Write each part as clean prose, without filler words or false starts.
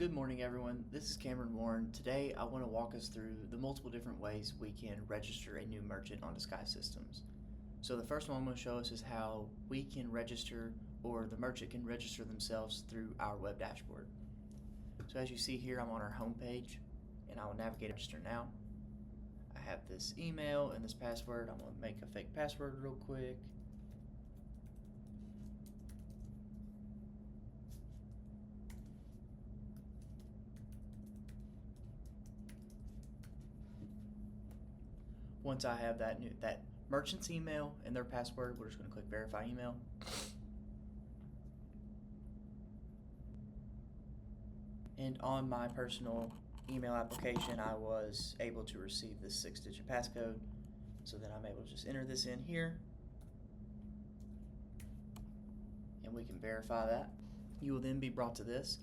Good morning, everyone. This is Cameron Warren. Today, I want to walk us through the multiple different ways we can register a new merchant onto Sky Systemz. So the first one I'm going to show us is how we can register, or the merchant can register themselves through our web dashboard. So as you see here, I'm on our home page, and I will navigate register now. I have this email and this password. I'm going to make a fake password real quick. Once I have that merchant's email and their password, we're just going to click verify email. And on my personal email application, I was able to receive this 6-digit passcode. So then I'm able to just enter this in here, and we can verify that. You will then be brought to this.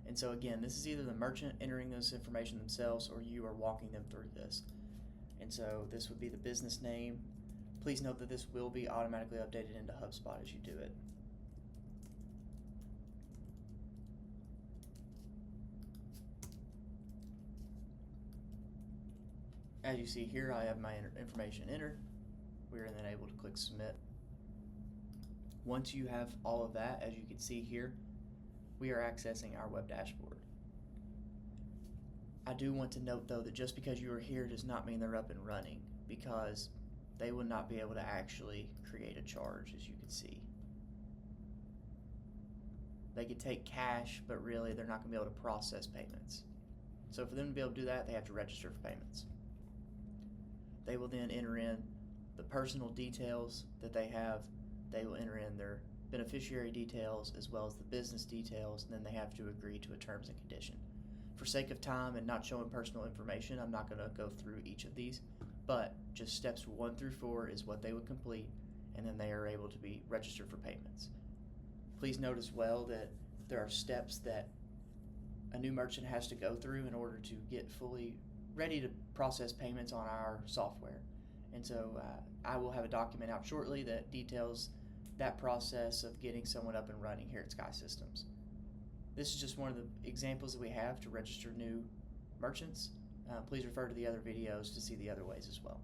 And so again, this is either the merchant entering this information themselves, or you are walking them through this. And so this would be the business name. Please note that this will be automatically updated into HubSpot as you do it. As you see here, I have my information entered. We are then able to click submit. Once you have all of that, as you can see here, we are accessing our web dashboard. I do want to note though that just because you are here does not mean they're up and running, because they will not be able to actually create a charge, as you can see. They could take cash, but really they're not going to be able to process payments. So for them to be able to do that, they have to register for payments. They will then enter in the personal details that they have. They will enter in their beneficiary details as well as the business details, and then they have to agree to a terms and condition. For sake of time and not showing personal information, I'm not going to go through each of these, but just steps 1 through 4 is what they would complete, and then they are able to be registered for payments. Please note as well that there are steps that a new merchant has to go through in order to get fully ready to process payments on our software. And so I will have a document out shortly that details that process of getting someone up and running here at Sky Systemz. This is just one of the examples that we have to register new merchants. Please refer to the other videos to see the other ways as well.